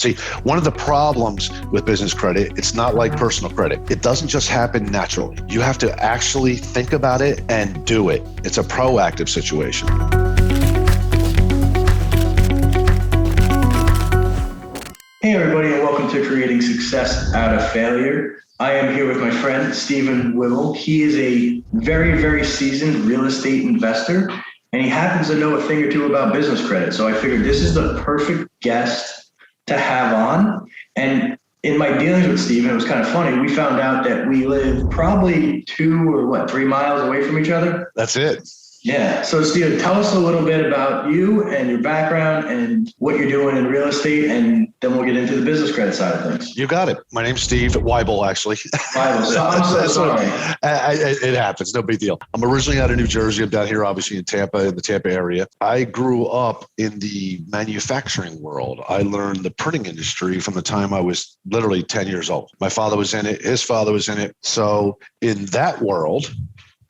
See, one of the problems with business credit, it's not like personal credit. It doesn't just happen naturally. You have to actually think about it and do it. It's a proactive situation. Hey everybody, and welcome to Creating Success Out of Failure. I am here with my friend, Stephen Wible. He is a very, very seasoned real estate investor, and he happens to know a thing or two about business credit. So I figured this is the perfect guest to have on. And in my dealings with Stephen, it was kind of funny. We found out that we live probably 3 miles away from each other. That's it. Yeah. So Stephen, tell us a little bit about you and your background and what you're doing in real estate, and then we'll get into the business credit side of things. You got it. My name's Steve Wible, actually. Wible. So I'm so sorry. It happens. No big deal. I'm originally out of New Jersey. I'm down here, obviously, in Tampa, in the Tampa area. I grew up in the manufacturing world. I learned the printing industry from the time I was literally 10 years old. My father was in it. His father was in it. So in that world,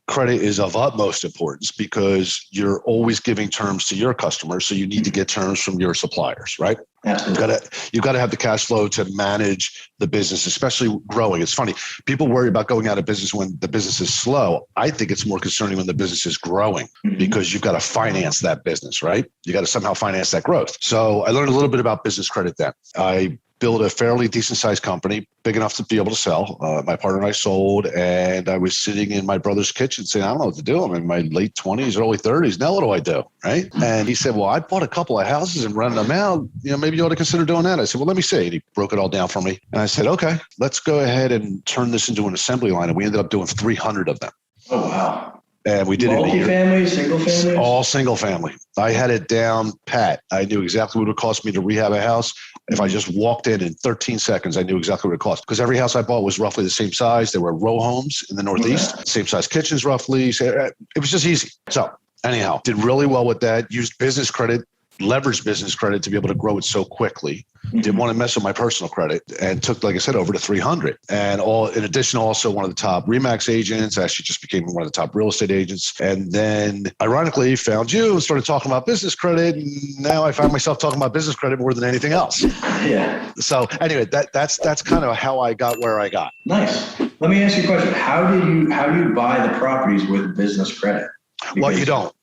credit is of utmost importance because you're always giving terms to your customers. So you need to get terms from your suppliers, right? Absolutely. You've got to have the cash flow to manage the business, especially growing. It's funny. People worry about going out of business when the business is slow. I think it's more concerning when the business is growing because you've got to finance that business, right? You got to somehow finance that growth. So I learned a little bit about business credit then. I built a fairly decent sized company, big enough to be able to sell. My partner and I sold, and I was sitting in my brother's kitchen saying, I don't know what to do. I'm in my late 20s, early 30s. Now what do I do? Right? And he said, well, I bought a couple of houses and rented them out. Maybe you ought to consider doing that. I said, well, let me see. And he broke it all down for me. And I said, okay, let's go ahead and turn this into an assembly line. And we ended up doing 300 of them. Oh, wow. And we did it in a year. Multifamily, single family? All single family. I had it down pat. I knew exactly what it would cost me to rehab a house. If I just walked in 13 seconds, I knew exactly what it cost. Because every house I bought was roughly the same size. They were row homes in the Northeast, same size kitchens roughly. It was just easy. So anyhow, did really well with that. Used business credit, leveraged business credit to be able to grow it so quickly. Didn't want to mess with my personal credit and took, like I said, over to 300. And in addition, also one of the top RE/MAX agents, actually just became one of the top real estate agents. And then ironically found you and started talking about business credit. And now I find myself talking about business credit more than anything else. Yeah. So anyway, that's kind of how I got where I got. Nice. Let me ask you a question. How do you buy the properties with business credit? Well, you don't.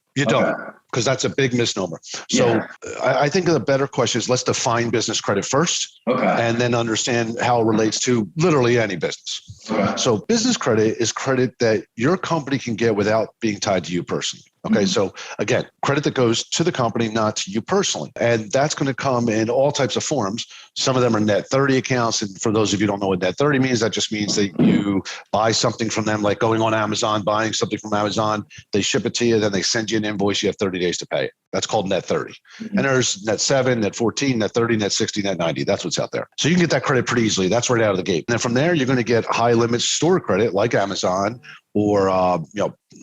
Because that's a big misnomer. So I think the better question is let's define business credit first and then understand how it relates to literally any business. Okay. So business credit is credit that your company can get without being tied to you personally. Okay. So again, credit that goes to the company, not to you personally. And that's going to come in all types of forms. Some of them are net 30 accounts. And for those of you who don't know what net 30 means, that just means that you buy something from them, like going on Amazon, buying something from Amazon, they ship it to you, then they send you an invoice, you have 30 days to pay it. That's called net 30. And there's net 7, net 14, net 30, net 60, net 90. That's what's out there. So you can get that credit pretty easily. That's right out of the gate. And then from there, you're going to get high limit store credit like Amazon or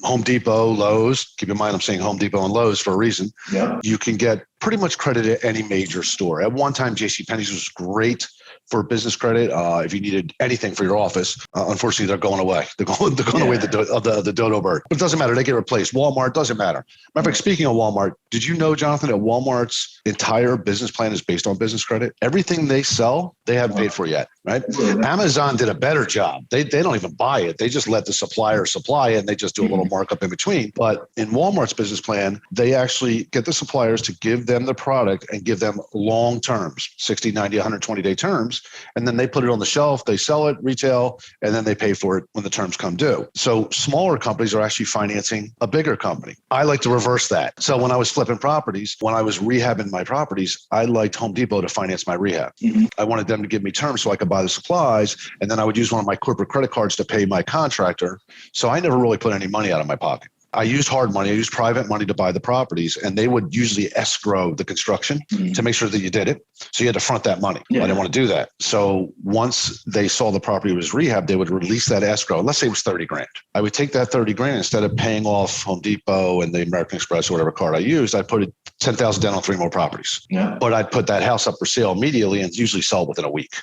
Home Depot, Lowe's. Keep in mind, I'm saying Home Depot and Lowe's for a reason. Yeah. You can get pretty much credit at any major store. At one time, JCPenney's was great for business credit. If you needed anything for your office, unfortunately, they're going away. They're going away the dodo bird. But it doesn't matter. They get replaced. Walmart doesn't matter. Matter of fact, speaking of Walmart, did you know, Jonathan, that Walmart's entire business plan is based on business credit? Everything they sell, they haven't paid for yet, right? Amazon did a better job. They don't even buy it. They just let the supplier supply it, and they just do a little markup in between. But in Walmart's business plan, they actually get the suppliers to give them the product and give them long terms, 60, 90, 120-day terms. And then they put it on the shelf, they sell it retail, and then they pay for it when the terms come due. So smaller companies are actually financing a bigger company. I like to reverse that. So when I was flipping properties, when I was rehabbing my properties, I liked Home Depot to finance my rehab. I wanted them to give me terms so I could buy the supplies, and then I would use one of my corporate credit cards to pay my contractor. So I never really put any money out of my pocket. I used hard money. I used private money to buy the properties, and they would usually escrow the construction to make sure that you did it. So you had to front that money. I didn't want to do that. So once they saw the property was rehabbed, they would release that escrow. Let's say it was 30 grand. I would take that 30 grand instead of paying off Home Depot and the American Express or whatever card I used. I put it 10,000 down on 3 more properties. But I'd put that house up for sale immediately and usually sell within a week.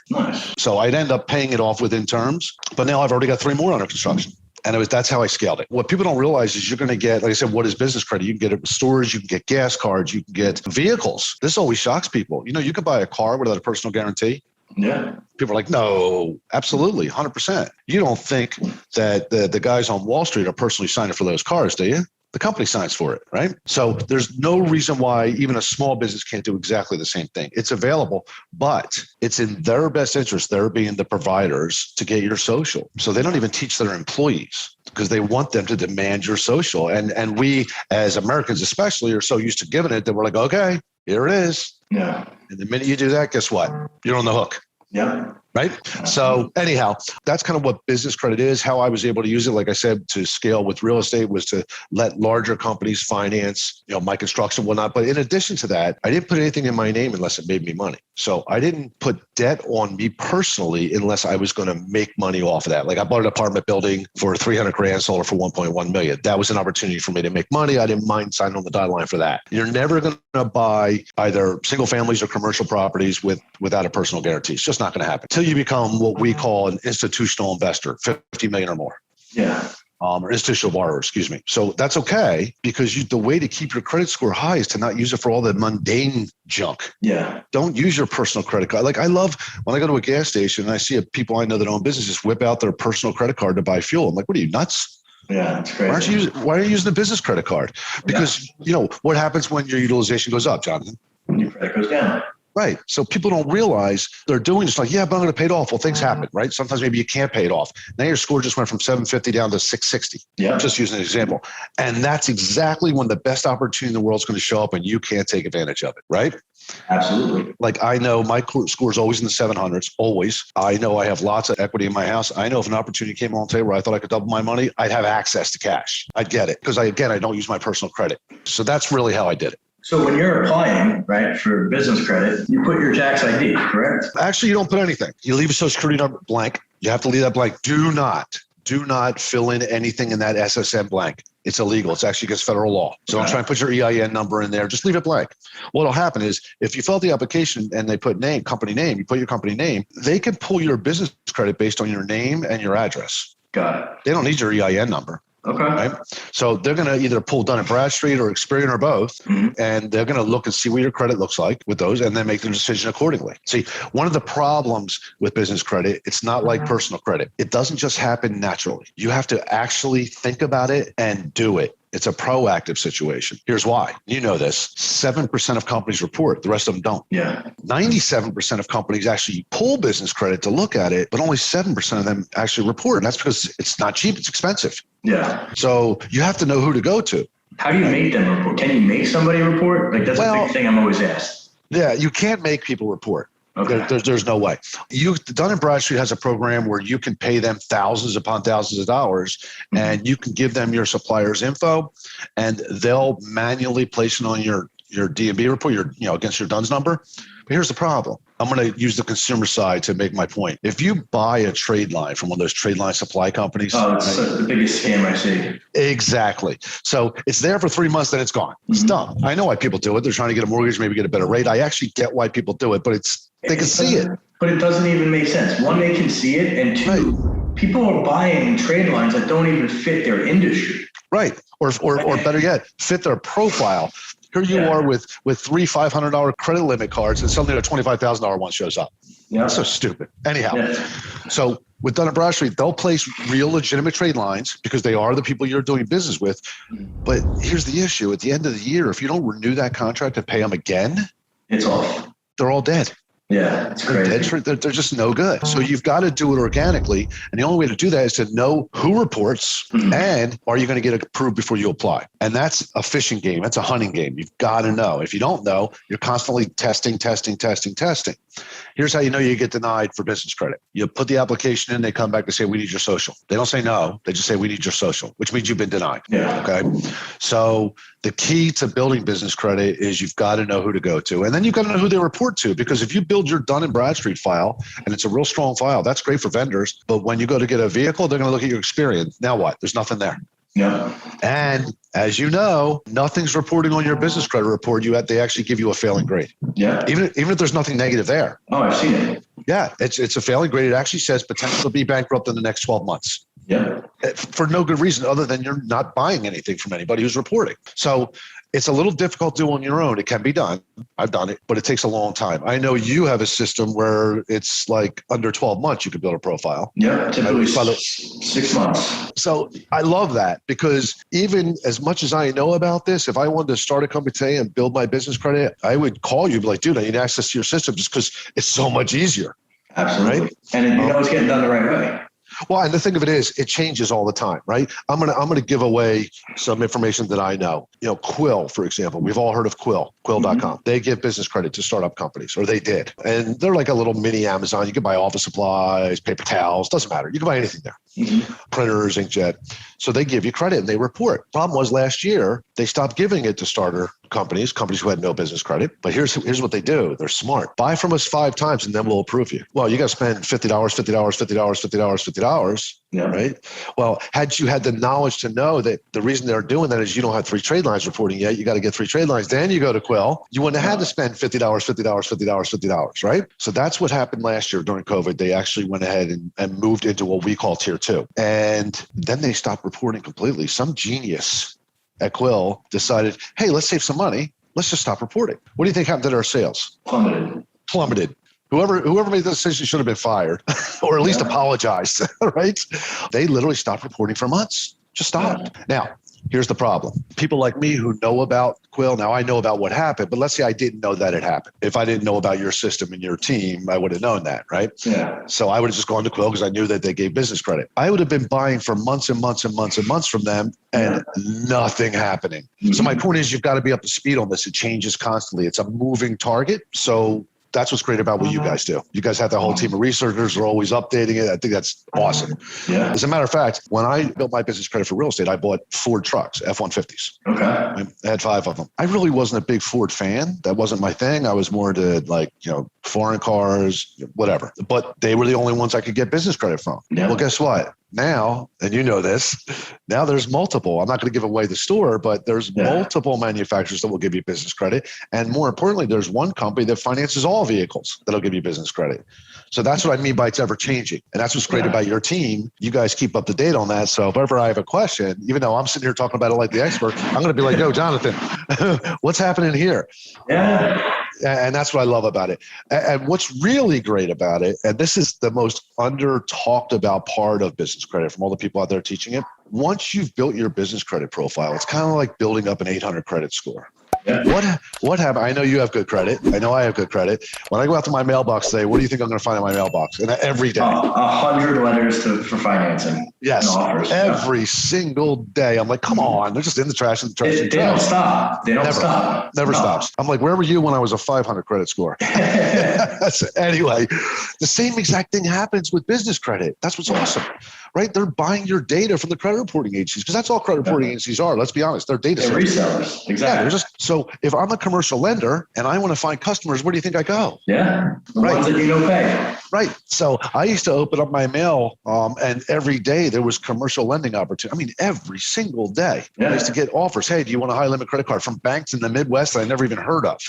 So I'd end up paying it off within terms. But now I've already got 3 more under construction. And that's how I scaled it. What people don't realize is you're going to get, like I said, what is business credit? You can get it with stores, you can get gas cards, you can get vehicles. This always shocks people. You can buy a car without a personal guarantee. Yeah. People are like, no, absolutely, 100%. You don't think that the guys on Wall Street are personally signing for those cars, do you? The company signs for it, right? So there's no reason why even a small business can't do exactly the same thing. It's available, but it's in their best interest, they're being the providers, to get your social. So they don't even teach their employees because they want them to demand your social. And we, as Americans especially, are so used to giving it that we're like, okay, here it is. Yeah. And the minute you do that, guess what? You're on the hook. Yeah. Right. So anyhow, that's kind of what business credit is. How I was able to use it, like I said, to scale with real estate was to let larger companies finance, my construction and whatnot. But in addition to that, I didn't put anything in my name unless it made me money. So I didn't put debt on me personally unless I was going to make money off of that. Like I bought an apartment building for 300 grand, sold it for 1.1 million. That was an opportunity for me to make money. I didn't mind signing on the dotted line for that. You're never going to buy either single families or commercial properties without a personal guarantee. It's just not going to happen until you become what we call an institutional investor, 50 million or more. Yeah. Or institutional borrower, excuse me. So that's okay because the way to keep your credit score high is to not use it for all the mundane junk. Yeah. Don't use your personal credit card. Like I love when I go to a gas station and I see people I know that own businesses whip out their personal credit card to buy fuel. I'm like, what are you, nuts? Yeah, that's crazy. Why are you using the business credit card? Because what happens when your utilization goes up, Jonathan? When your credit goes down. Right. So people don't realize they're doing this like, yeah, but I'm going to pay it off. Well, things happen, right? Sometimes maybe you can't pay it off. Now your score just went from 750 down to 660. Yeah. Just using an example. And that's exactly when the best opportunity in the world is going to show up and you can't take advantage of it, right? Absolutely. Like I know my score is always in the 700s, always. I know I have lots of equity in my house. I know if an opportunity came on the table where I thought I could double my money, I'd have access to cash. I'd get it because I don't use my personal credit. So that's really how I did it. So when you're applying, right, for business credit, you put your tax ID, correct? Actually, you don't put anything. You leave a social security number blank. You have to leave that blank. Do not fill in anything in that SSN blank. It's illegal. It's actually against federal law. So don't try and put your EIN number in there. Just leave it blank. What'll happen is if you fill out the application and they put company name, you put your company name, they can pull your business credit based on your name and your address. Got it. They don't need your EIN number. Okay. Right? So they're going to either pull Dun & Bradstreet or Experian or both, and they're going to look and see what your credit looks like with those and then make their decision accordingly. See, one of the problems with business credit, it's not like personal credit. It doesn't just happen naturally. You have to actually think about it and do it. It's a proactive situation. Here's why. You know this. 7% of companies report. The rest of them don't. Yeah. 97% of companies actually pull business credit to look at it, but only 7% of them actually report. And that's because it's not cheap. It's expensive. Yeah. So you have to know who to go to. How do you make them report? Can you make somebody report? Like that's a big thing I'm always asked. Yeah, you can't make people report. Okay. There's no way. Dun & Bradstreet has a program where you can pay them thousands upon thousands of dollars and you can give them your supplier's info and they'll manually place it on your D&B report, against your DUNS number. But here's the problem. I'm going to use the consumer side to make my point. If you buy a trade line from one of those trade line supply companies. Oh, it's the biggest scam I see. Exactly. So it's there for 3 months, then it's gone. It's dumb. I know why people do it. They're trying to get a mortgage, maybe get a better rate. I actually get why people do it, but they can see it. But it doesn't even make sense. One, they can see it. And two, people are buying trade lines that don't even fit their industry. Right. Or better yet, fit their profile. Here you are with three $500 credit limit cards and suddenly a $25,000 one shows up. Yeah. That's so stupid. Anyhow, so with Dun & Bradstreet, they'll place real legitimate trade lines because they are the people you're doing business with. But here's the issue. At the end of the year, if you don't renew that contract and pay them again, it's off. They're all dead. Yeah, it's crazy. They're just no good. So you've got to do it organically. And the only way to do that is to know who reports and are you going to get approved before you apply? And that's a fishing game. That's a hunting game. You've got to know. If you don't know, you're constantly testing. Here's how you know you get denied for business credit. You put the application in, they come back to say, we need your social. They don't say no. They just say, we need your social, which means you've been denied. Yeah. Okay. So the key to building business credit is you've got to know who to go to. And then you've got to know who they report to, because if you build your Dun & Bradstreet file and it's a real strong file, that's great for vendors. But when you go to get a vehicle, they're going to look at your experience. Now what? There's nothing there. Yeah. And as you know, nothing's reporting on your business credit report. They actually give you a failing grade. Yeah. Even if there's nothing negative there. Oh, I've seen it. Yeah. It's a failing grade. It actually says potential to be bankrupt in the next 12 months. Yeah. for no good reason other than you're not buying anything from anybody who's reporting. So it's a little difficult to do on your own. It can be done. I've done it, but it takes a long time. I know you have a system where it's like under 12 months you could build a profile. Yeah, typically 6 months. So I love that, because even as much as I know about this, if I wanted to start a company today and build my business credit, I would call you, be like, dude, I need access to your system, just because it's so much easier. Absolutely. Right? And it's getting done the right way. Well, and the thing of it is, it changes all the time, right? I'm gonna give away some information that I know. Quill, for example, we've all heard of Quill, Quill.com. Mm-hmm. They give business credit to startup companies, or they did. And they're like a little mini Amazon. You can buy office supplies, paper towels, doesn't matter. You can buy anything there. Mm-hmm. Printers, inkjet. So they give you credit and they report. Problem was last year, they stopped giving it to starter companies who had no business credit. But here's what they do. They're smart. Buy from us 5 times and then we'll approve you. Well, you got to spend $50, $50, $50, $50, $50. Yeah. Right. Well, had you had the knowledge to know that the reason they're doing that is you don't have 3 trade lines reporting yet, you got to get 3 trade lines. Then you go to Quill. You wouldn't have had to spend $50, $50, $50, $50, right? So that's what happened last year during COVID. They actually went ahead and moved into what we call tier 2. And then they stopped reporting completely. Some genius at Quill decided, hey, let's save some money. Let's just stop reporting. What do you think happened to our sales? Plummeted. Whoever made the decision should have been fired or at least apologized, right? They literally stopped reporting for months. Just stopped. Yeah. Now, here's the problem. People like me who know about Quill, now I know about what happened, but let's say I didn't know that it happened. If I didn't know about your system and your team, I would have known that, right? Yeah. So I would have just gone to Quill because I knew that they gave business credit. I would have been buying for months and months and months and months from them and nothing happening. Mm-hmm. So my point is, you've got to be up to speed on this. It changes constantly. It's a moving target. So that's what's great about what you guys do. You guys have the whole team of researchers who are always updating it. I think that's awesome. Yeah. As a matter of fact, when I built my business credit for real estate, I bought Ford trucks, F-150s. Okay. I had 5 of them. I really wasn't a big Ford fan. That wasn't my thing. I was more into foreign cars, whatever. But they were the only ones I could get business credit from. Yeah. Well, guess what? Now, and you know this, now there's multiple. I'm not going to give away the store, but there's multiple manufacturers that will give you business credit. And more importantly, there's one company that finances all vehicles that'll give you business credit. So that's what I mean by it's ever changing. And that's what's great about your team. You guys keep up to date on that. So if ever I have a question, even though I'm sitting here talking about it like the expert, I'm going to be like, yo, Jonathan, what's happening here? Yeah. And that's what I love about it. And what's really great about it, and this is the most under talked about part of business credit from all the people out there teaching it. Once you've built your business credit profile, it's kind of like building up an 800 credit score. Yeah. What happened? I know you have good credit. I know I have good credit. When I go out to my mailbox today, what do you think I'm going to find in my mailbox? And every day, 100 letters for financing. Yes, every single day. I'm like, come on, they're just in the trash. They don't stop. Never stops. I'm like, where were you when I was a 500 credit score? Anyway, the same exact thing happens with business credit. That's what's awesome, right? They're buying your data from the credit reporting agencies because that's all credit reporting agencies are. Let's be honest, they're data resellers. Exactly. Yeah, so if I'm a commercial lender and I want to find customers, where do you think I go? Yeah, ones that you know pay. Right. So I used to open up my mail and every day there was commercial lending opportunity. I mean, every single day I used to get offers. Hey, do you want a high limit credit card from banks in the Midwest that I never even heard of?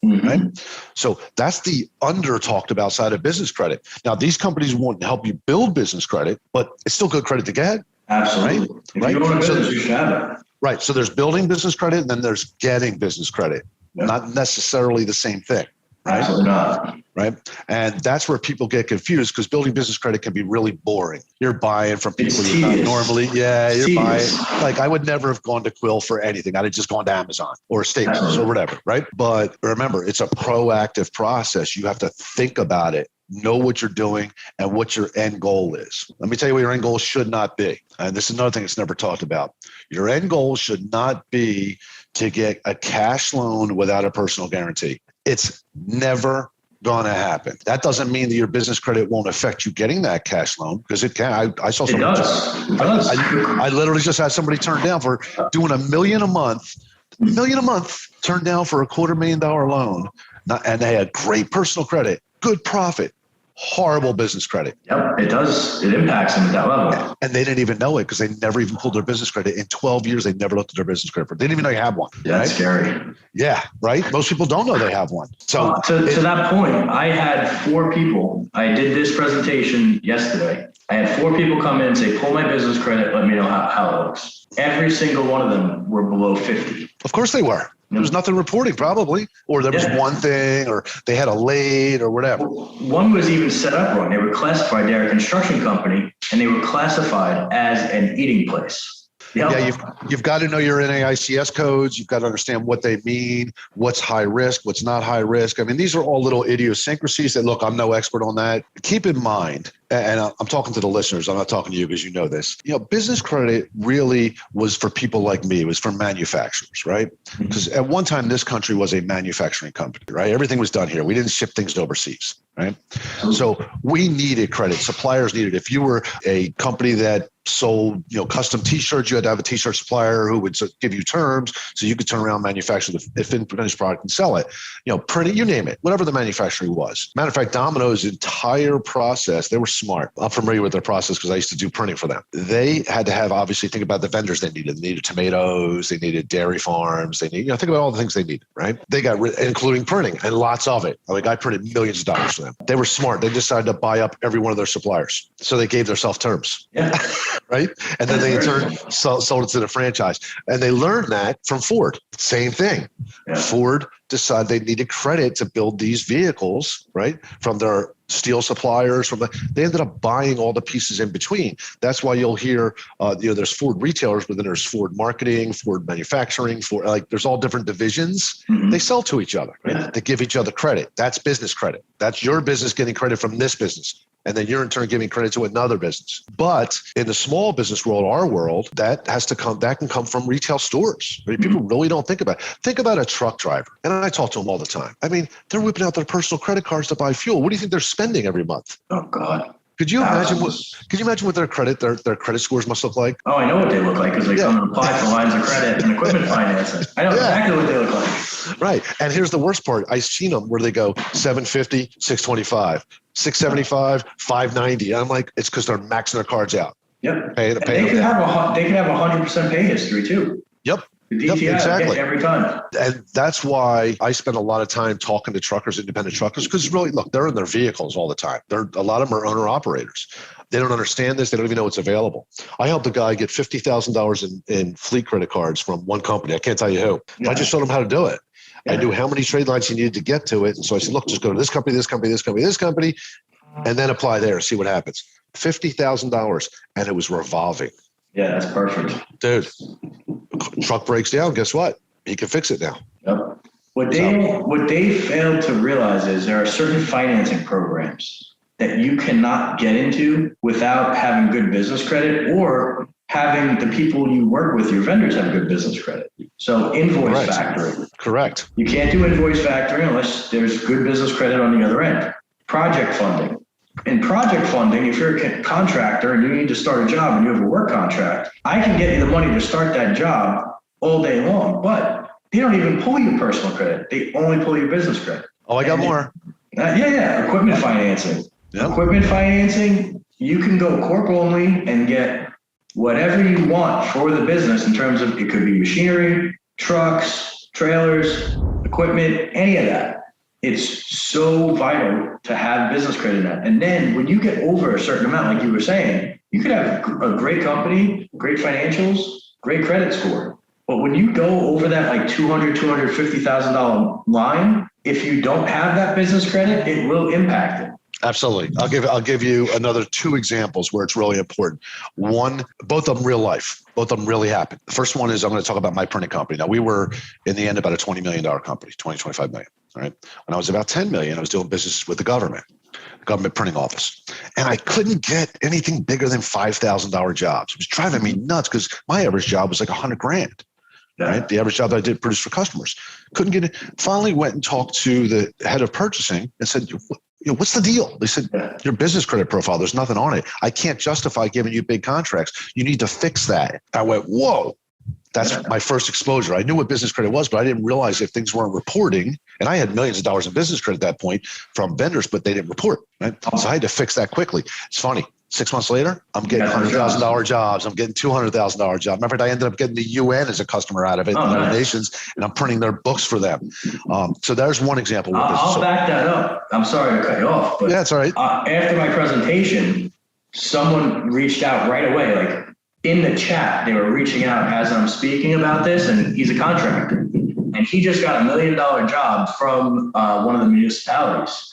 Mm-hmm. Right. So that's the under talked about side of business credit. Now, these companies won't help you build business credit, but it's still good credit to get. Absolutely. Right? If you want to build it, you should have it. Right. So there's building business credit and then there's getting business credit. Yep. Not necessarily the same thing. Right? Absolutely not. Right. And that's where people get confused because building business credit can be really boring. You're buying from people you're not normally. Yeah, you're buying. Like I would never have gone to Quill for anything. I'd have just gone to Amazon or Staples or whatever. Right. But remember, it's a proactive process. You have to think about it, know what you're doing and what your end goal is. Let me tell you what your end goal should not be. And this is another thing that's never talked about. Your end goal should not be to get a cash loan without a personal guarantee. It's never going to happen. That doesn't mean that your business credit won't affect you getting that cash loan because it can. I saw somebody. I literally just had somebody turned down for doing $1 million a month, turned down for a $250,000 loan. And they had great personal credit, good profit, horrible business credit. Yep, it does. It impacts them at that level. And they didn't even know it because they never even pulled their business credit. In 12 years, they never looked at their business credit. They didn't even know you have one. Yeah, that's scary. Yeah, right? Most people don't know they have one. So to that point, I had 4 people. I did this presentation yesterday. I had 4 people come in and say, pull my business credit, let me know how it looks. Every single one of them were below 50. Of course they were. There was nothing reporting probably, or there was one thing, or they had a late or whatever. One was even set up wrong. They were classified, they're a construction company, and they were classified as an eating place. Yeah, you've got to know your NAICS codes. You've got to understand what they mean, what's high risk, what's not high risk. I mean, these are all little idiosyncrasies that, look, I'm no expert on that. Keep in mind, and I'm talking to the listeners, I'm not talking to you because you know this, business credit really was for people like me. It was for manufacturers, right? Because at one time, this country was a manufacturing company, right? Everything was done here. We didn't ship things to overseas, right? So we needed credit. Suppliers needed it. If you were a company that sold, custom T-shirts, you had to have a T-shirt supplier who would give you terms so you could turn around, manufacture the finished product and sell it. Print it, you name it, whatever the manufacturing was. Matter of fact, Domino's entire process, they were smart. I'm familiar with their process because I used to do printing for them. They had to have, obviously, think about the vendors they needed. They needed tomatoes, they needed dairy farms, they needed, think about all the things they needed, right? They got rid, including printing, and lots of it. Like I printed millions of dollars for them. They were smart. They decided to buy up every one of their suppliers. So they gave themselves terms. Yeah. Right? And then they in turn sold it to the franchise. And they learned that from Ford. Same thing. Yeah. Ford decided they needed credit to build these vehicles, right? From their steel suppliers, they ended up buying all the pieces in between. That's why you'll hear, there's Ford retailers, but then there's Ford marketing, Ford manufacturing, there's all different divisions. Mm-hmm. They sell to each other, right? Yeah. They give each other credit. That's business credit. That's your business getting credit from this business. And then you're in turn giving credit to another business. But in the small business world, our world, that can come from retail stores. I mean, people really don't think about it. Think about a truck driver. And I talk to them all the time. I mean, they're whipping out their personal credit cards to buy fuel. What do you think they're spending every month? Oh, God. Could you imagine what their credit scores must look like? Oh, I know what they look like because they come and apply for lines of credit and equipment financing. I know exactly what they look like. Right. And here's the worst part. I've seen them where they go 750, 625, 675, 590. I'm like, it's because they're maxing their cards out. Yep. They could have 100% pay history too. Yep. The DTI exactly. Every time. And that's why I spend a lot of time talking to truckers, independent truckers, because really, look, they're in their vehicles all the time. A lot of them are owner operators. They don't understand this. They don't even know what's available. I helped a guy get $50,000 in fleet credit cards from one company. I can't tell you who. Yeah. I just showed him how to do it. Yeah. I knew how many trade lines he needed to get to it. And so I said, look, just go to this company, this company, this company, this company, and then apply there, see what happens. $50,000, and it was revolving. Yeah, that's perfect. Dude, truck breaks down. Guess what? He can fix it now. Yep. What they failed to realize is there are certain financing programs that you cannot get into without having good business credit or having the people you work with, your vendors, have good business credit. So invoice factoring. Correct. You can't do invoice factoring unless there's good business credit on the other end. Project funding. In project funding, if you're a contractor and you need to start a job and you have a work contract, I can get you the money to start that job all day long, but they don't even pull your personal credit. They only pull your business credit. Oh, I got more. Equipment financing. Yep. Equipment financing, you can go corp only and get whatever you want for the business in terms of, it could be machinery, trucks, trailers, equipment, any of that. It's so vital to have business credit in that. And then when you get over a certain amount, like you were saying, you could have a great company, great financials, great credit score. But when you go over that like $200,000, $250,000 line, if you don't have that business credit, it will impact it. Absolutely. I'll give you another 2 examples where it's really important. One, both of them real life. Both of them really happened. The first one is I'm going to talk about my printing company. Now, we were in the end about a $20 million company, 25 million. All right. When I was about 10 million, I was doing business with the government printing office. And I couldn't get anything bigger than $5,000 jobs. It was driving me nuts because my average job was like $100,000. Right. The average job that I did produce for customers. Couldn't get it. Finally went and talked to the head of purchasing and said, what's the deal? They said, your business credit profile, there's nothing on it. I can't justify giving you big contracts. You need to fix that. I went, whoa. That's my first exposure. I knew what business credit was, but I didn't realize if things weren't reporting, and I had millions of dollars in business credit at that point from vendors, but they didn't report. Right? So I had to fix that quickly. It's funny. 6 months later, I'm getting $100,000 jobs. I'm getting $200,000 jobs. Matter of fact, I ended up getting the UN as a customer out of it, the United Nations, and I'm printing their books for them. So there's one example. I'll back that up. I'm sorry to cut you off, but that's all right. After my presentation, someone reached out right away, like in the chat, they were reaching out as I'm speaking about this, and he's a contractor. And he just got $1 million job from one of the municipalities.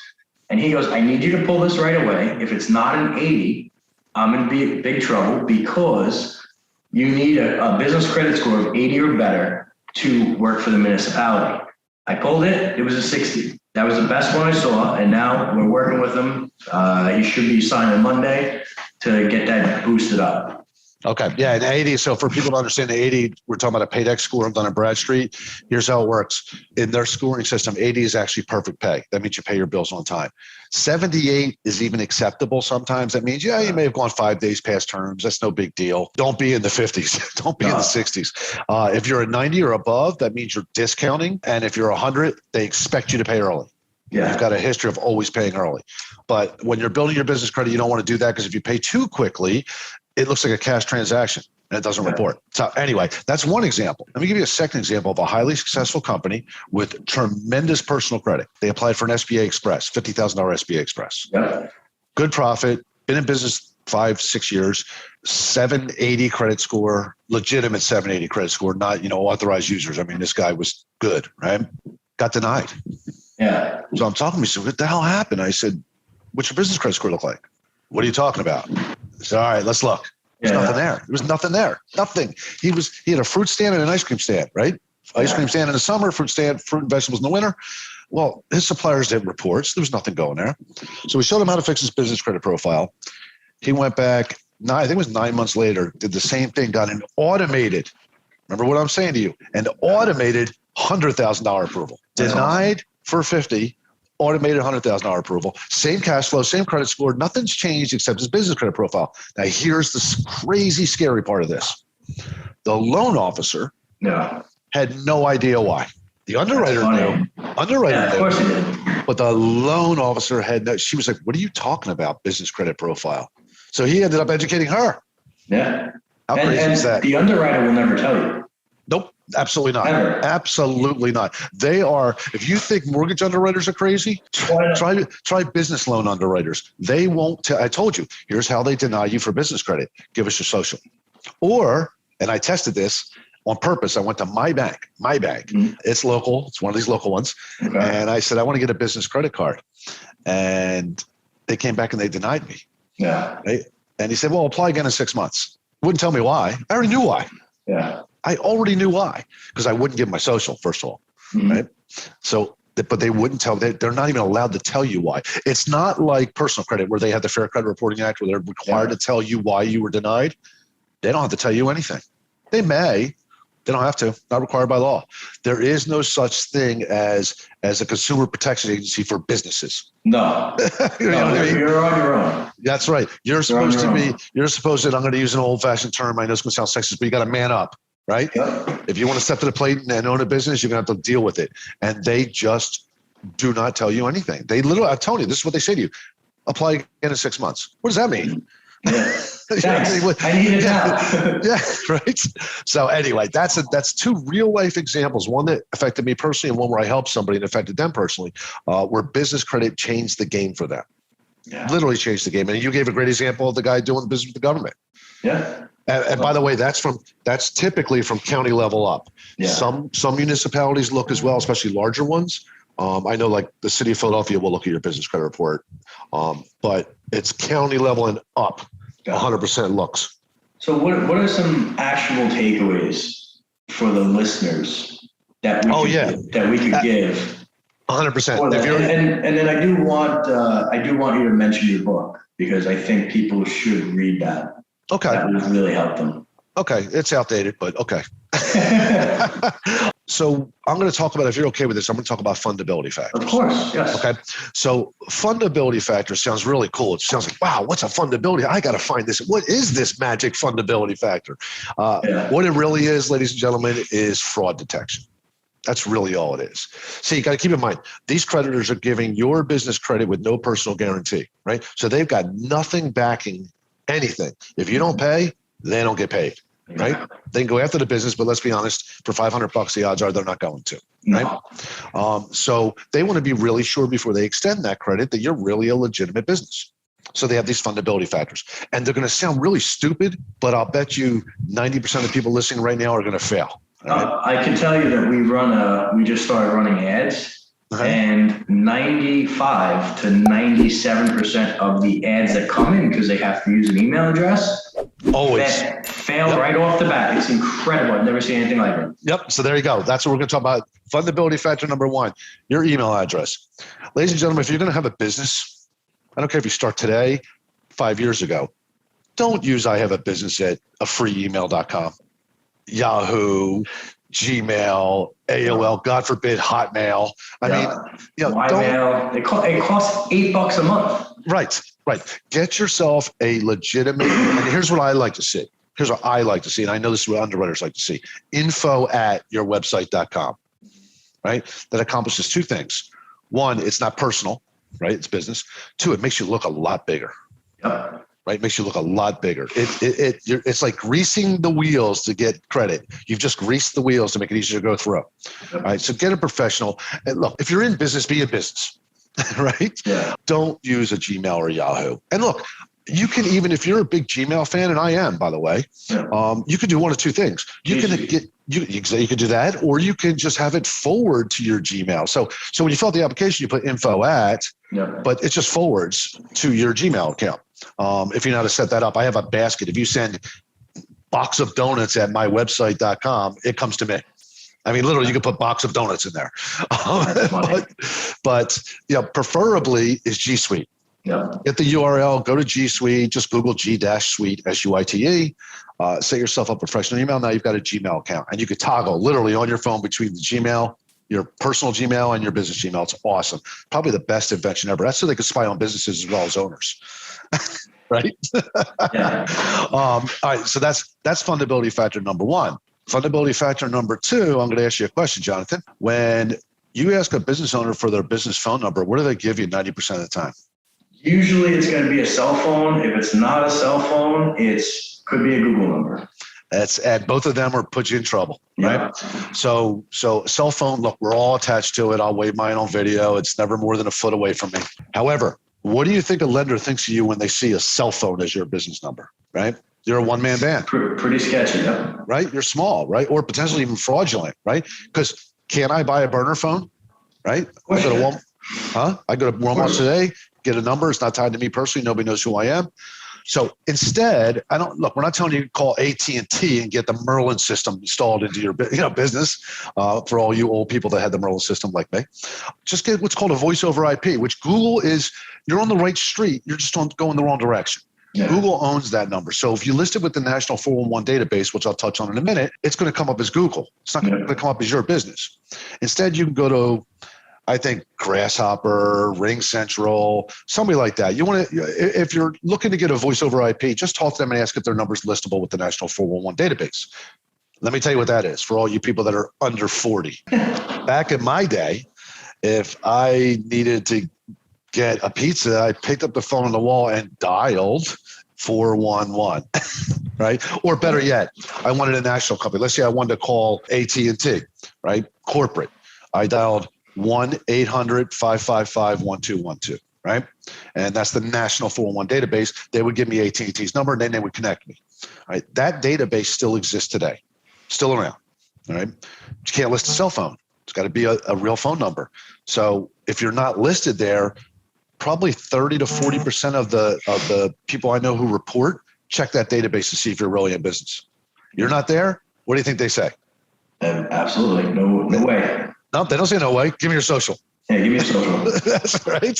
And he goes, I need you to pull this right away. If it's not an 80, I'm going to be in big trouble because you need a business credit score of 80 or better to work for the municipality. I pulled it. It was a 60. That was the best one I saw. And now we're working with him. He should be signing Monday to get that boosted up. Okay. Yeah. And 80. So for people to understand the 80, we're talking about a paydex score done at Bradstreet. Here's how it works. In their scoring system, 80 is actually perfect pay. That means you pay your bills on time. 78 is even acceptable sometimes. That means, yeah, you may have gone 5 days past terms. That's no big deal. Don't be in the 50s. Don't be in the 60s. If you're at 90 or above, that means you're discounting. And if you're 100, they expect you to pay early. Yeah. You've got a history of always paying early. But when you're building your business credit, you don't want to do that because if you pay too quickly, it looks like a cash transaction and it doesn't report. So anyway, that's one example. Let me give you a second example of a highly successful company with tremendous personal credit. They applied for an SBA Express, $50,000 SBA Express. Yeah. Good profit, been in business 5-6 years, 780 credit score, legitimate 780 credit score, not, authorized users. I mean, this guy was good, right? Got denied. Yeah. So I'm talking to me, so what the hell happened? I said, what's your business credit score look like? What are you talking about? I said, all right, let's look. There's nothing there. There was nothing there. Nothing. He had a fruit stand and an ice cream stand, right? Ice cream stand in the summer, fruit stand, fruit and vegetables in the winter. Well, his suppliers did reports. There was nothing going there. So we showed him how to fix his business credit profile. He went back, I think it was 9 months later, did the same thing, got an automated, remember what I'm saying to you, an automated $100,000 approval. Denied for 50, automated $100,000 approval, same cash flow, same credit score, nothing's changed except his business credit profile. Now here's the crazy scary part of this. The loan officer had no idea why. The underwriter knew. Of course he did. But the loan officer had no, she was like, what are you talking about, business credit profile? So he ended up educating her. Yeah. How crazy is that? The underwriter will never tell you. Nope. Absolutely not. Ever. Absolutely not. They are, if you think mortgage underwriters are crazy, try business loan underwriters. They won't I told you, here's how they deny you for business credit. Give us your social. Or, and I tested this on purpose. I went to my bank. Mm-hmm. It's local. It's one of these local ones. Okay. And I said, I want to get a business credit card. And they came back and they denied me. Yeah. Right? And he said, well, apply again in 6 months. Wouldn't tell me why. I already knew why. Yeah. I already knew why, because I wouldn't give my social, first of all, right? So, but they wouldn't tell, they're not even allowed to tell you why. It's not like personal credit where they have the Fair Credit Reporting Act where they're required to tell you why you were denied. They don't have to tell you anything. They may, they don't have to, not required by law. There is no such thing as a consumer protection agency for businesses. No, you know what I mean? You're on your own. That's right. You're supposed to, I'm going to use an old fashioned term. I know it's going to sound sexist, but you got to man up. Right? Yep. If you want to step to the plate and own a business, you're going to have to deal with it. And they just do not tell you anything. They literally, I'm telling you, this is what they say to you. Apply again in 6 months. What does that mean? Yeah. I need it now. Yeah, right. So anyway, that's two real life examples. One that affected me personally and one where I helped somebody and affected them personally, where business credit changed the game for them. Yeah. Literally changed the game. And you gave a great example of the guy doing business with the government. Yeah. And by the way, that's typically from county level up. Yeah. Some municipalities look as well, especially larger ones. I know like the city of Philadelphia will look at your business credit report, but it's county level and up, 100% looks. So what are some actual takeaways for the listeners that we could give? 100%. And then I do want you to mention your book because I think people should read that. Okay. That would really help them. Okay. It's outdated, but okay. So I'm going to talk about, if you're okay with this, I'm going to talk about fundability factors. Of course, yes. Okay. So fundability factor sounds really cool. It sounds like, wow, what's a fundability? I got to find this. What is this magic fundability factor? What it really is, ladies and gentlemen, is fraud detection. That's really all it is. So you got to keep in mind, these creditors are giving your business credit with no personal guarantee, right? So they've got nothing backing anything. If you don't pay, they don't get paid, right? They can go after the business, but let's be honest, for $500, the odds are they're not going to, right? So they want to be really sure before they extend that credit that you're really a legitimate business. So they have these fundability factors, and they're going to sound really stupid, but I'll bet you 90% of the people listening right now are going to fail. Right? I can tell you that we just started running ads. And 95 to 97% of the ads that come in, because they have to use an email address, always fail right off the bat. It's incredible. I've never seen anything like it. Yep. So there you go. That's what we're going to talk about. Fundability factor number one, your email address. Ladies and gentlemen, if you're going to have a business, I don't care if you start today, 5 years ago, don't use I have a business at afreeemail.com, Yahoo, Gmail, AOL, God forbid, Hotmail. I mean, Ymail. It costs $8 a month. Right. Get yourself a legitimate, and here's what I like to see. Here's what I like to see, and I know this is what underwriters like to see. info@yourwebsite.com, right? That accomplishes two things. One, it's not personal, right? It's business. Two, it makes you look a lot bigger. Yep. Right? Makes you look a lot bigger. It's like greasing the wheels to get credit. You've just greased the wheels to make it easier to go through. All right. So get a professional. And look, if you're in business, be in business. Right? Yeah. Don't use a Gmail or Yahoo. And look, you can, even if you're a big Gmail fan, and I am, by the way, you can do one of two things. You can do that, or you can just have it forward to your Gmail. So when you fill out the application, you put info at, but it just forwards to your Gmail account. If you know how to set that up, I have a basket. If you send box of donuts at mywebsite.com, it comes to me. I mean, literally, you can put box of donuts in there. But preferably is G Suite. Yeah. Get the URL, go to G Suite, just Google G-Suite, SUITE, set yourself up a professional email. Now you've got a Gmail account, and you could toggle literally on your phone between the Gmail, your personal Gmail, and your business Gmail. It's awesome. Probably the best invention ever. That's so they could spy on businesses as well as owners. Right? Yeah. All right. So that's fundability factor number one. Fundability factor number two, I'm going to ask you a question, Jonathan. When you ask a business owner for their business phone number, what do they give you 90% of the time? Usually it's going to be a cell phone. If it's not a cell phone, could be a Google number. That's at both of them or put you in trouble, right? So cell phone, look, we're all attached to it. I'll wave mine on video. It's never more than a foot away from me. However, what do you think a lender thinks of you when they see a cell phone as your business number, right? You're a one-man band. Pretty sketchy, yeah. Right? You're small, right? Or potentially even fraudulent, right? Because can I buy a burner phone, right? I go to Walmart today, get a number. It's not tied to me personally. Nobody knows who I am. So instead, we're not telling you to call AT&T and get the Merlin system installed into your business for all you old people that had the Merlin system like me. Just get what's called a voice over IP, which Google is, you're on the right street. You're just going the wrong direction. Yeah. Google owns that number. So if you list it with the National 411 database, which I'll touch on in a minute, it's going to come up as Google. It's not going to come up as your business. Instead, you can go to, I think, Grasshopper, Ring Central, somebody like that. You want to, if you're looking to get a voice over IP, just talk to them and ask if their number is listable with the National 411 database. Let me tell you what that is for all you people that are under 40. Back in my day, if I needed to get a pizza, I picked up the phone on the wall and dialed 411, right? Or better yet, I wanted a national company. Let's say I wanted to call AT&T, right? Corporate. I dialed 1-800-555-1212, right? And that's the National 411 database. They would give me AT&T's number, and then they would connect me. All right? That database still exists today, still around, all right? But you can't list a cell phone. It's got to be a real phone number. So if you're not listed there, probably 30 to 40% of the people I know who report check that database to see if you're really in business. You're not there. What do you think they say? Absolutely. No way. No, they don't say no way. Give me your social. Yeah, give me a social. That's right.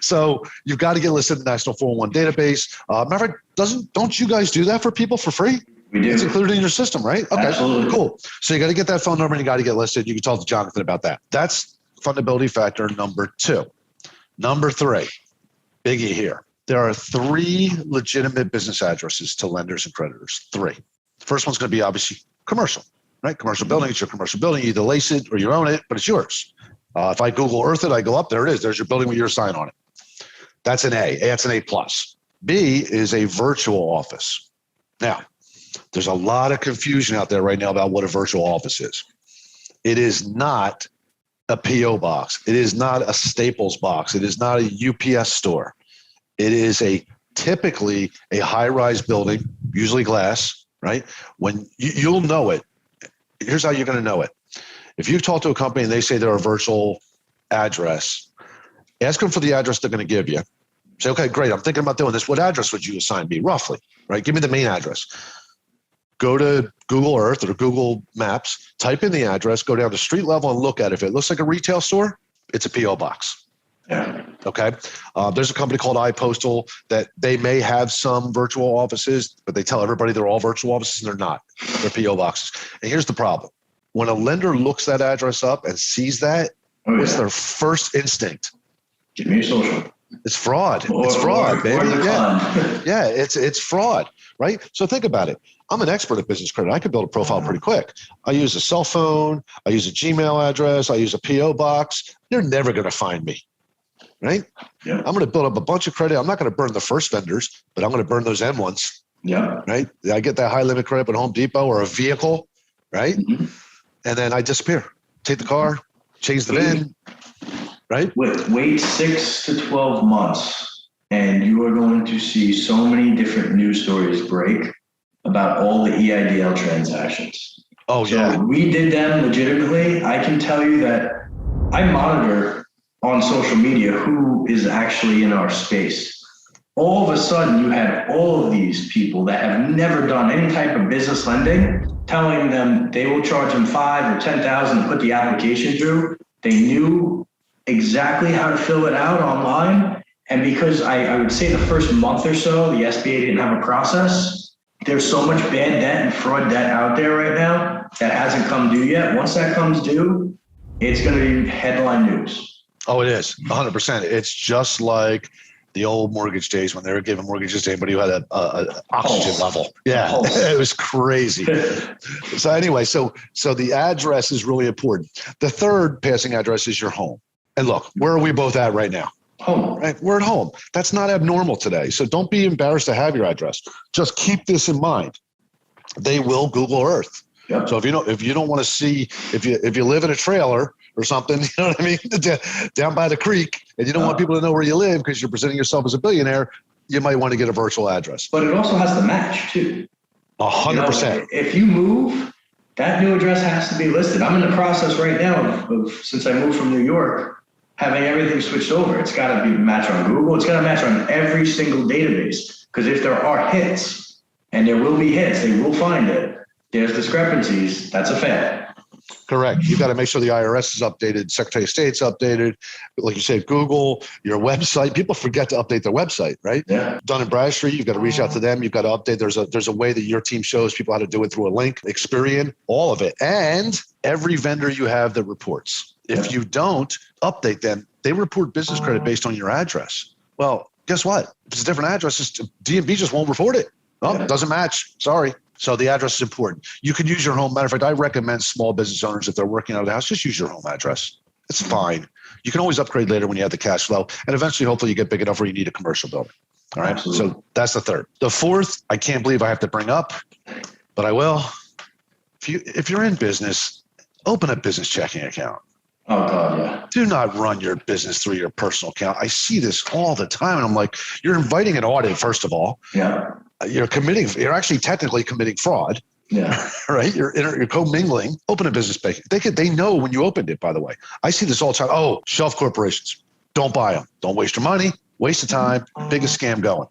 So you've got to get listed in the National 411 database. Matter of fact, don't you guys do that for people for free? We do. It's included in your system, right? Okay, absolutely. Cool. So you got to get that phone number and you got to get listed. You can talk to Jonathan about that. That's fundability factor number 2. Number 3, biggie here. There are 3 legitimate business addresses to lenders and creditors. 3. The first one's going to be obviously commercial, right? Commercial building. It's your commercial building. You either lease it or you own it, but it's yours. If I Google Earth it, I go up, there it is. There's your building with your sign on it. That's an A. That's an A+. B is a virtual office. Now, there's a lot of confusion out there right now about what a virtual office is. It is not a P.O. box. It is not a Staples box. It is not a UPS store. It is typically a high-rise building, usually glass, right? When you'll know it. Here's how you're going to know it. If you talk to a company and they say they're a virtual address, ask them for the address they're going to give you. Say, okay, great. I'm thinking about doing this. What address would you assign me roughly, right? Give me the main address. Go to Google Earth or Google Maps, type in the address, go down to street level and look at it. If it looks like a retail store, it's a P.O. box. Yeah. Okay. There's a company called iPostal that they may have some virtual offices, but they tell everybody they're all virtual offices and they're not. They're P.O. boxes. And here's the problem. When a lender looks that address up and sees that, what's their first instinct? Give me your social. It's fraud. It's fraud, baby. Yeah, it's fraud, right? So think about it. I'm an expert at business credit. I could build a profile pretty quick. I use a cell phone. I use a Gmail address. I use a P.O. box. You're never going to find me, right? Yeah. I'm going to build up a bunch of credit. I'm not going to burn the first vendors, but I'm going to burn those end ones. Yeah. Right? I get that high limit credit at Home Depot or a vehicle, right? Mm-hmm. And then I disappear. Take the car, change the VIN, right? Wait 6 to 12 months, and you are going to see so many different news stories break about all the EIDL transactions. Oh, so yeah. We did them legitimately. I can tell you that I monitor on social media who is actually in our space. All of a sudden, you had all of these people that have never done any type of business lending telling them they will charge them $5,000 or $10,000 to put the application through. They knew exactly how to fill it out online. And because I would say the first month or so, the SBA didn't have a process. There's so much bad debt and fraud debt out there right now that hasn't come due yet. Once that comes due, it's going to be headline news. Oh, it is 100%. It's just like the old mortgage days when they were giving mortgages to anybody who had a oxygen level. Yeah, it was crazy. So anyway, so the address is really important. The third passing address is your home. And look, where are we both at right now? Home. Right? We're at home. That's not abnormal today. So don't be embarrassed to have your address. Just keep this in mind. They will Google Earth. Yep. So if you don't want to see, if you live in a trailer or something, you know what I mean, down by the creek, and you don't want people to know where you live because you're presenting yourself as a billionaire, you might want to get a virtual address. But it also has to match too. 100%. If you move, that new address has to be listed. I'm in the process right now of since I moved from New York, having everything switched over. It's got to be matched on Google. It's got to match on every single database, because if there are hits, and there will be hits, they will find it. There's discrepancies. That's a fail. Correct. You've got to make sure the IRS is updated, Secretary of State's updated. Like you said, Google, your website. People forget to update their website, right? Yeah. Dun & Bradstreet, you've got to reach out to them. You've got to update. There's a way that your team shows people how to do it through a link, Experian, all of it. And every vendor you have that reports. If you don't update them, they report business credit based on your address. Well, guess what? If it's a different address, DMV just won't report it. Oh, it doesn't match. Sorry. So the address is important. You can use your home. Matter of fact, I recommend small business owners, if they're working out of the house, just use your home address. It's fine. You can always upgrade later when you have the cash flow. And eventually, hopefully, you get big enough where you need a commercial building. All right. Absolutely. So that's the third. The fourth, I can't believe I have to bring up, but I will. If you're in business, open a business checking account. Oh, God, yeah. Do not run your business through your personal account. I see this all the time. And I'm like, you're inviting an audit, first of all. Yeah. You're actually technically committing fraud. Yeah. Right. You're commingling. Open a business bank. They know when you opened it, by the way. I see this all the time. Oh, shelf corporations. Don't buy them. Don't waste your money. Waste of time. Biggest scam going.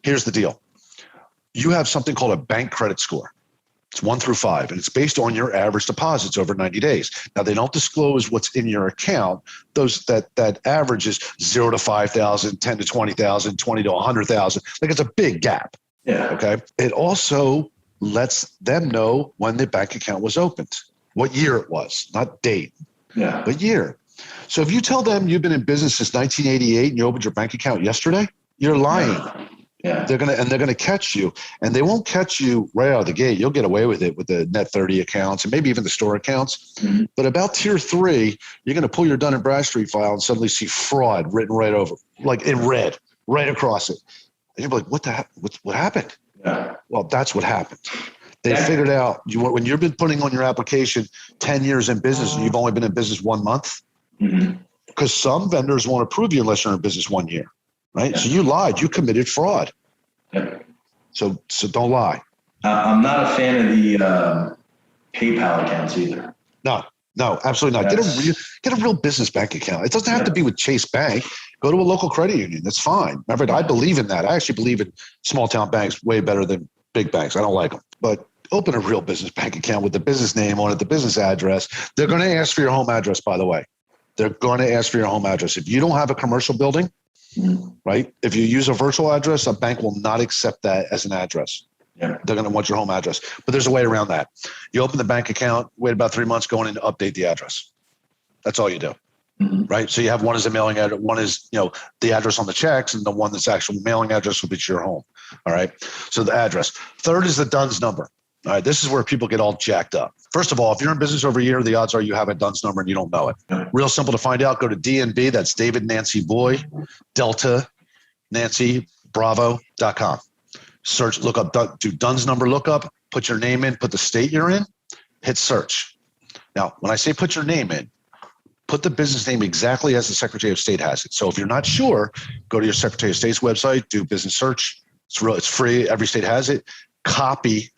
Here's the deal. You have something called a bank credit score. It's 1 through 5, and it's based on your average deposits over 90 days. Now, they don't disclose what's in your account. That average is 0 to 5,000, 10 to 20,000, 20 to 100,000. Like, it's a big gap. Yeah. Okay. It also lets them know when the bank account was opened, what year it was, not date, but year. So if you tell them you've been in business since 1988 and you opened your bank account yesterday, you're lying. Yeah. They're gonna catch you, and they won't catch you right out of the gate. You'll get away with it with the net 30 accounts and maybe even the store accounts. Mm-hmm. But about tier 3, you're gonna pull your Dun & Bradstreet file and suddenly see fraud written right over, like in red, right across it. And you'll be like, what happened? Yeah. Well, that's what happened. They figured out when you've been putting on your application 10 years in business and you've only been in business 1 month, because some vendors won't approve you unless you're in business 1 year. right? So you lied. You committed fraud. Yep. So don't lie. I'm not a fan of the PayPal accounts either. No, absolutely not. Get a real business bank account. It doesn't have to be with Chase Bank. Go to a local credit union. That's fine. Remember, I believe in that. I actually believe in small town banks way better than big banks. I don't like them. But open a real business bank account with the business name on it, the business address. They're going to ask for your home address, by the way. They're going to ask for your home address. If you don't have a commercial building, right? If you use a virtual address, a bank will not accept that as an address. Yeah. They're going to want your home address, but there's a way around that. You open the bank account, wait about 3 months, go in and update the address. That's all you do, right? So you have one as a mailing address, one is, the address on the checks, and the one that's actual mailing address will be to your home. All right. So the address. Third is the DUNS number. All right. This is where people get all jacked up. First of all, if you're in business over a year, the odds are you have a DUNS number and you don't know it. Real simple to find out. Go to DNB. That's David Nancy Boy, Delta Nancy Bravo.com. Search, look up, do DUNS number lookup, put your name in, put the state you're in, hit search. Now, when I say put your name in, put the business name exactly as the Secretary of State has it. So if you're not sure, go to your Secretary of State's website, do business search. It's free. Every state has it. Copy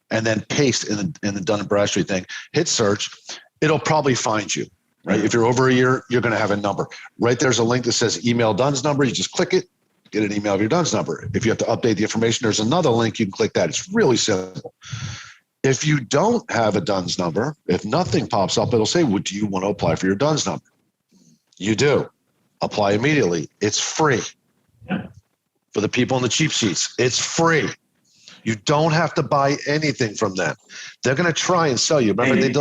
and then paste in the Dun & Bradstreet thing. Hit search. It'll probably find you, right? If you're over a year, you're going to have a number. Right there's a link that says email DUNS number. You just click it. Get an email of your DUNS number. If you have to update the information, there's another link. You can click that. It's really simple. If you don't have a DUNS number, if nothing pops up, it'll say, do you want to apply for your DUNS number? You do. Apply immediately. It's free. For the people in the cheap seats, it's free. You don't have to buy anything from them. They're going to try and sell you. Remember, they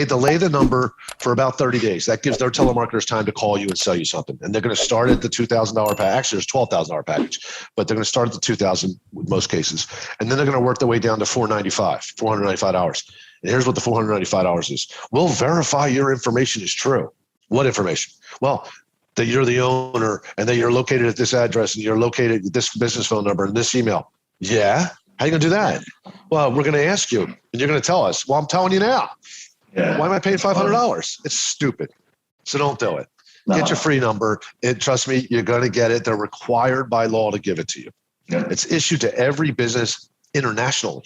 delay the number for about 30 days. That gives their telemarketers time to call you and sell you something. And they're going to start at the $2,000 package. Actually, there's $12,000 package, but they're going to start at the $2,000 in most cases. And then they're going to work their way down to $495. And here's what the $495 is. We'll verify your information is true. What information? Well, that you're the owner and that you're located at this address and you're located at this business phone number and this email. Yeah. How are you going to do that? Well, we're going to ask you and you're going to tell us. Well, I'm telling you now. Yeah. Why am I paying $500? It's stupid. So don't do it. No. Get your free number. And trust me, you're going to get it. They're required by law to give it to you. Yeah. It's issued to every business internationally.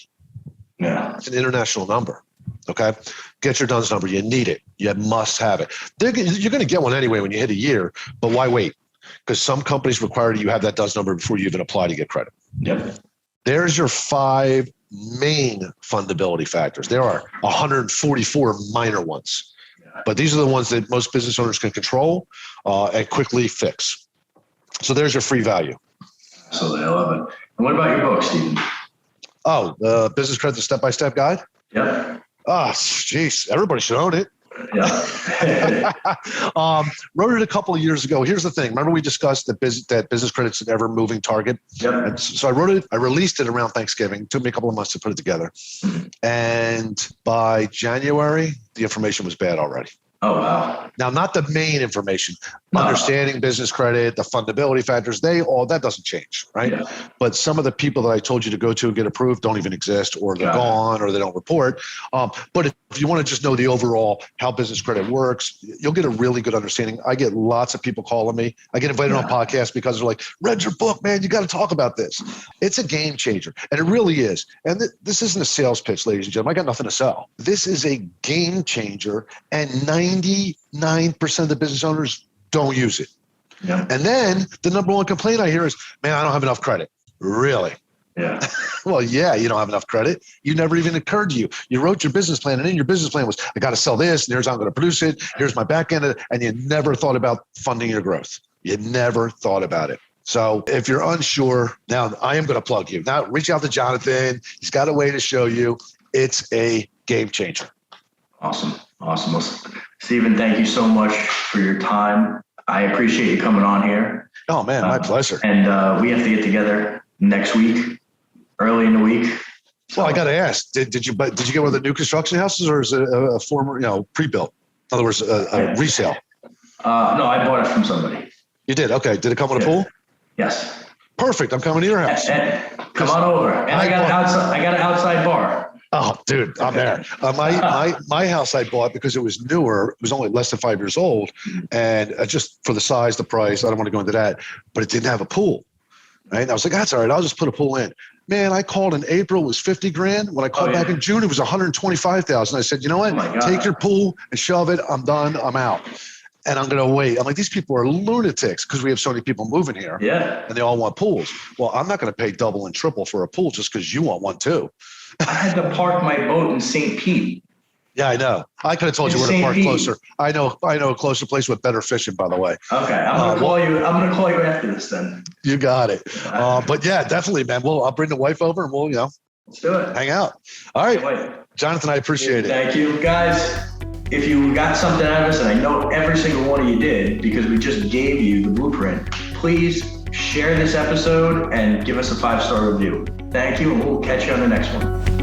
Yeah. It's an international number. Okay. Get your DUNS number. You need it. You must have it. You're going to get one anyway when you hit a year, but why wait? Because some companies require you have that DUNS number before you even apply to get credit. Yep. There's your 5 main fundability factors. There are 144 minor ones, but these are the ones that most business owners can control and quickly fix. So there's your free value. Absolutely. I love it. And what about your book, Stephen? Oh, Business Credit, the Step-by-Step Guide? Yep. Jeez, everybody should own it. Yeah. Wrote it a couple of years ago. Here's the thing. Remember we discussed that business credit's an ever moving target. Yep. And so I wrote it. I released it around Thanksgiving. It took me a couple of months to put it together. And by January, the information was bad already. Oh, wow. Now, not the main information, understanding business credit, the fundability factors, that doesn't change, right? Yeah. But some of the people that I told you to go to and get approved don't even exist, or they're gone, or they don't report. But if you want to just know the overall how business credit works, you'll get a really good understanding. I get lots of people calling me. I get invited on podcasts because they're like, read your book, man, you got to talk about this. It's a game changer. And it really is. And this isn't a sales pitch, ladies and gentlemen. I got nothing to sell. This is a game changer, and 99% of the business owners don't use it. Yeah. And then the number one complaint I hear is, man, I don't have enough credit. Really? Yeah. Well, yeah, you don't have enough credit. You never even occurred to you. You wrote your business plan, and in your business plan was, I got to sell this, and here's how I'm going to produce it. Here's my back end, and you never thought about funding your growth. You never thought about it. So if you're unsure, now I am going to plug you. Now reach out to Jonathan. He's got a way to show you. It's a game changer. Awesome. Well, Stephen, thank you so much for your time. I appreciate you coming on here. Oh, man, my pleasure. And we have to get together next week, early in the week. So, well, I got to ask, did you get one of the new construction houses, or is it a former, pre-built? In other words, a resale? No, I bought it from somebody. You did? Okay. Did it come with a pool? Yes. Perfect. I'm coming to your house. Come on over. And I got an outside bar. Oh, dude, I'm there. My house I bought because it was newer. It was only less than 5 years old, and just for the size, the price. I don't want to go into that, but it didn't have a pool. Right? And I was like, that's all right. I'll just put a pool in. Man, I called in April, it was 50 grand. When I called back in June, it was 125,000. I said, you know what? Take your pool and shove it. I'm done. I'm out. And I'm going to wait. I'm like, these people are lunatics because we have so many people moving here. Yeah. And they all want pools. Well, I'm not going to pay double and triple for a pool just because you want one too. I had to park my boat in St. Pete. Yeah, I know. I could have told you where to park closer. I know a closer place with better fishing, by the way. Okay, I'm gonna call you after this then. You got it. But yeah, definitely, man. I'll bring the wife over and we'll, let's do it. Hang out. All right, Jonathan, I appreciate it. Thank you, guys. If you got something out of this, and I know every single one of you did, because we just gave you the blueprint, please share this episode and give us a 5-star review. Thank you, and we'll catch you on the next one.